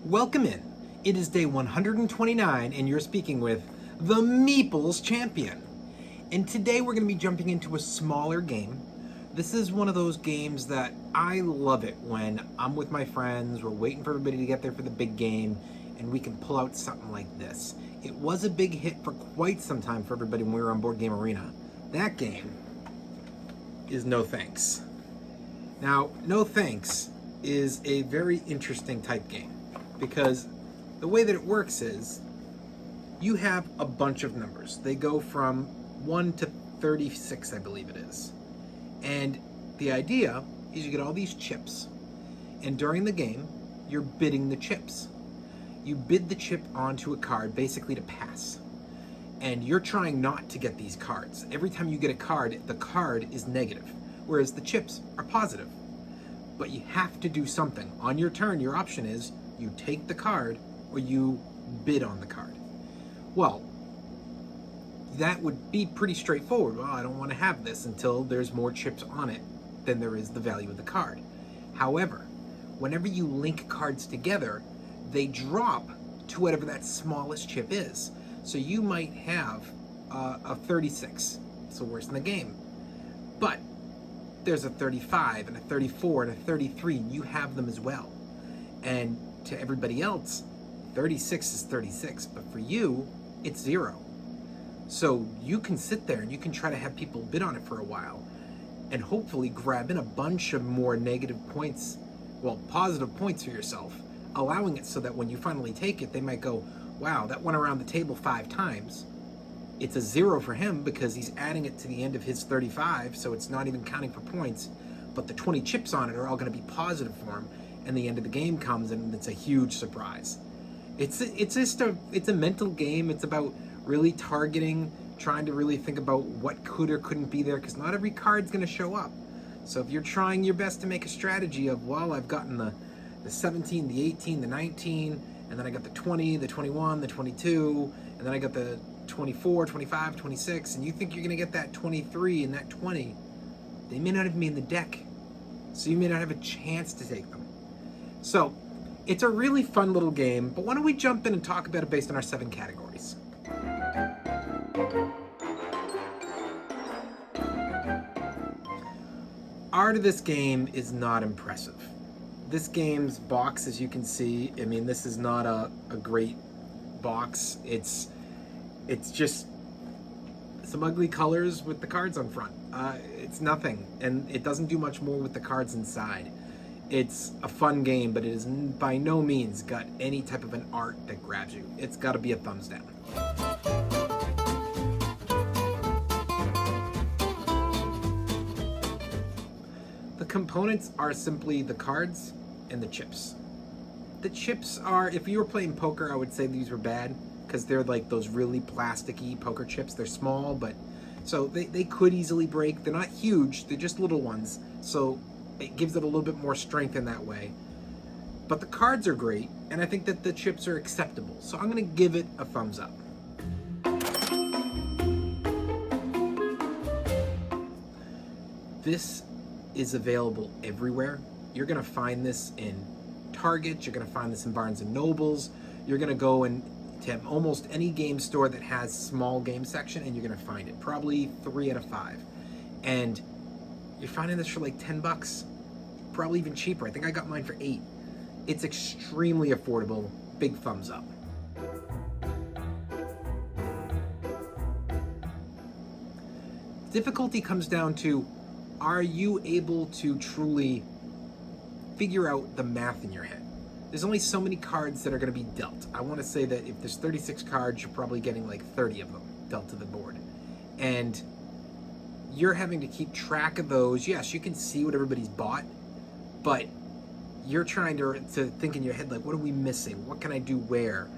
Welcome in. It is day 129 and you're speaking with the Meeples Champion. And today we're going to be jumping into a smaller game. This is one of those games that I love it when I'm with my friends, we're waiting for everybody to get there for the big game, and we can pull out something like this. It was a big hit for quite some time for everybody when we were on Board Game Arena. That game is No Thanks. Now, No Thanks is a very interesting type game because the way that it works is you have a bunch of numbers. They go from 1 to 36, I believe it is. And the idea is you get all these chips, and during the game, you're bidding the chips. You bid the chip onto a card basically to pass. And you're trying not to get these cards. Every time you get a card, the card is negative, whereas the chips are positive. But you have to do something. On your turn, your option is you take the card or you bid on the card. Well, that would be pretty straightforward. Well, I don't want to have this until there's more chips on it than there is the value of the card. However, whenever you link cards together, they drop to whatever that smallest chip is. So you might have a 36. It's the worst in the game. But there's a 35 and a 34 and a 33, and you have them as well. And to everybody else, 36 is 36, but for you, it's 0. So you can sit there and you can try to have people bid on it for a while and hopefully grab in a bunch of more negative points, well, positive points for yourself, allowing it so that when you finally take it, they might go, wow, that went around the table 5 times. It's a 0 for him because he's adding it to the end of his 35, so it's not even counting for points, but the 20 chips on it are all going to be positive for him, and the end of the game comes and it's a huge surprise. It's a mental game. It's about really targeting, trying to really think about what could or couldn't be there, because not every card's going to show up. So if you're trying your best to make a strategy of, well, I've gotten the 17, the 18, the 19, and then I got the 20, the 21, the 22, and then I got the 24, 25, 26, and you think you're going to get that 23 and that 20, they may not even be in the deck. So you may not have a chance to take them. So it's a really fun little game, but why don't we jump in and talk about it based on our 7 categories. Art of this game is not impressive. This game's box, as you can see, I mean, this is not a great box. It's just some ugly colors with the cards on front. It's nothing, and it doesn't do much more with the cards inside. It's a fun game, but it is by no means got any type of an art that grabs you. It's got to be a thumbs down. The components are simply the cards and the chips. The chips are, if you were playing poker, I would say these were bad because they're like those really plasticky poker chips. They're small, but so they could easily break. They're not huge, they're just little ones. So it gives it a little bit more strength in that way. But the cards are great, and I think that the chips are acceptable. So I'm gonna give it a thumbs up. This is available everywhere. You're gonna find this in Target, you're gonna find this in Barnes and Nobles, you're gonna go and to almost any game store that has small game section and you're gonna find it. Probably 3 out of 5. And you're finding this for like 10 bucks, probably even cheaper. I think I got mine for 8. It's extremely affordable. Big thumbs up. Difficulty comes down to, are you able to truly figure out the math in your head? There's only so many cards that are going to be dealt. I want to say that if there's 36 cards, you're probably getting like 30 of them dealt to the board. And you're having to keep track of those. Yes, you can see what everybody's bought, but you're trying to think in your head, like, what are we missing? What can I do where?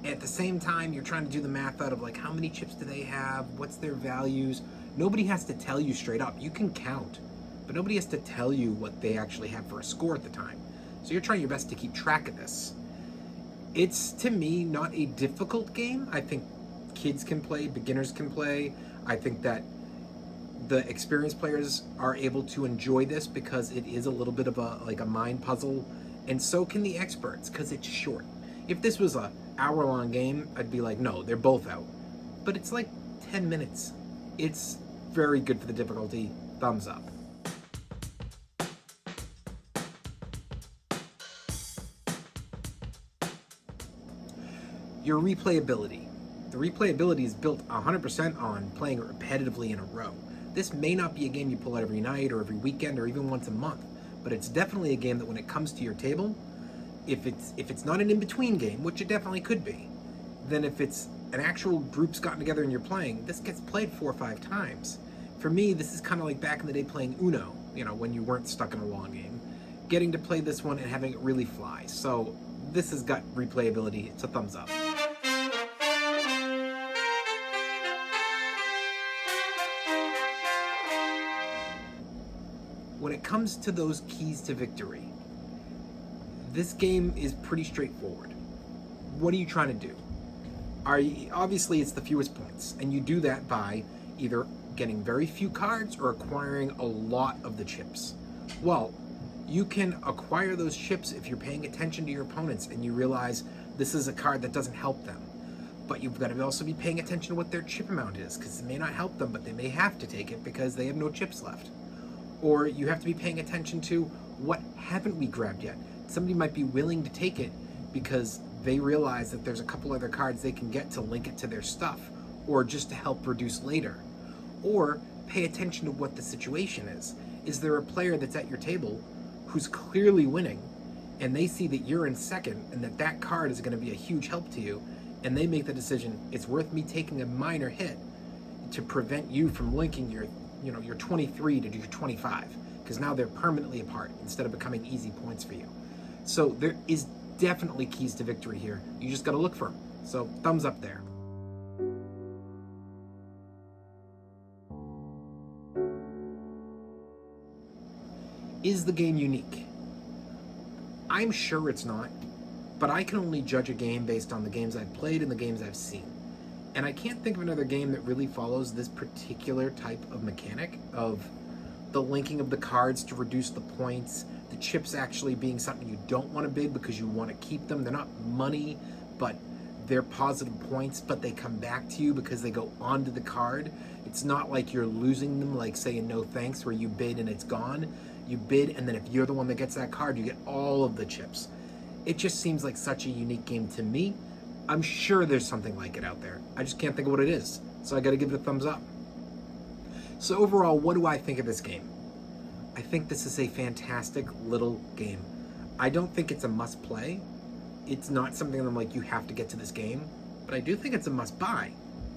At the same time, you're trying to do the math out of like, how many chips do they have? What's their values? Nobody has to tell you straight up. You can count, but nobody has to tell you what they actually have for a score at the time. So you're trying your best to keep track of this. It's, to me, not a difficult game. I think kids can play, beginners can play. I think that the experienced players are able to enjoy this because it is a little bit of a mind puzzle And so can the experts, because it's short. If this was an hour-long game, I'd be like, no, they're both out. But it's like 10 minutes. It's very good for the difficulty. Thumbs up. Your replayability. The replayability is built 100% on playing it repetitively in a row. This may not be a game you pull out every night or every weekend or even once a month, but it's definitely a game that when it comes to your table, if it's not an in-between game, which it definitely could be, then if it's an actual group's gotten together and you're playing, this gets played 4 or 5 times. For me, this is kind of like back in the day playing Uno, when you weren't stuck in a long game. Getting to play this one and having it really fly. So this has got replayability. It's a thumbs up. When it comes to those keys to victory, this game is pretty straightforward. What are you trying to do? Obviously, it's the fewest points, and you do that by either getting very few cards or acquiring a lot of the chips. Well, you can acquire those chips if you're paying attention to your opponents and you realize this is a card that doesn't help them. But you've got to also be paying attention to what their chip amount is, because it may not help them, but they may have to take it because they have no chips left. Or you have to be paying attention to what haven't we grabbed yet. Somebody might be willing to take it because they realize that there's a couple other cards they can get to link it to their stuff, or just to help reduce later. Or pay attention to what the situation is. Is there a player that's at your table who's clearly winning, and they see that you're in second and that card is going to be a huge help to you, and they make the decision, it's worth me taking a minor hit to prevent you from linking your 23 to your 25, because now they're permanently apart instead of becoming easy points for you. So there is definitely keys to victory here. You just got to look for them. So thumbs up there. Is the game unique? I'm sure it's not, but I can only judge a game based on the games I've played and the games I've seen. And I can't think of another game that really follows this particular type of mechanic of the linking of the cards to reduce the points, the chips actually being something you don't want to bid because you want to keep them. They're not money, but they're positive points, but they come back to you because they go onto the card. It's not like you're losing them, like say in No Thanks, where you bid and it's gone. You bid, and then if you're the one that gets that card, you get all of the chips. It just seems like such a unique game to me. I'm sure there's something like it out there. I just can't think of what it is. So I got to give it a thumbs up. So overall, what do I think of this game? I think this is a fantastic little game. I don't think it's a must play. It's not something that I'm like, you have to get to this game. But I do think it's a must buy.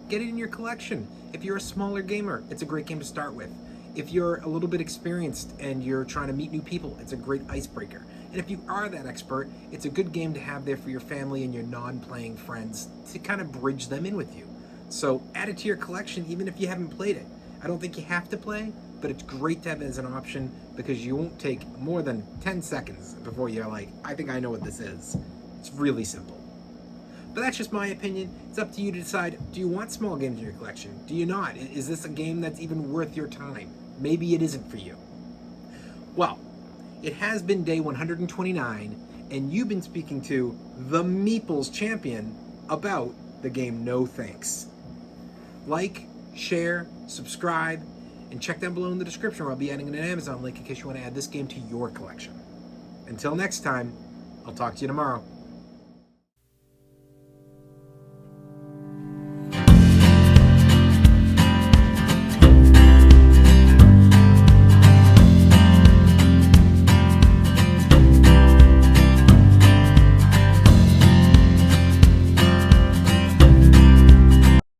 Get it in your collection. If you're a smaller gamer, it's a great game to start with. If you're a little bit experienced and you're trying to meet new people, it's a great icebreaker. And if you are that expert, it's a good game to have there for your family and your non-playing friends to kind of bridge them in with you. So add it to your collection even if you haven't played it. I don't think you have to play, but it's great to have it as an option because you won't take more than 10 seconds before you're like, I think I know what this is. It's really simple. But that's just my opinion. It's up to you to decide, do you want small games in your collection? Do you not? Is this a game that's even worth your time? Maybe it isn't for you. Well, it has been day 129, and you've been speaking to the Meeples champion about the game No Thanks. Like, share, subscribe, and check down below in the description where I'll be adding an Amazon link in case you want to add this game to your collection. Until next time, I'll talk to you tomorrow.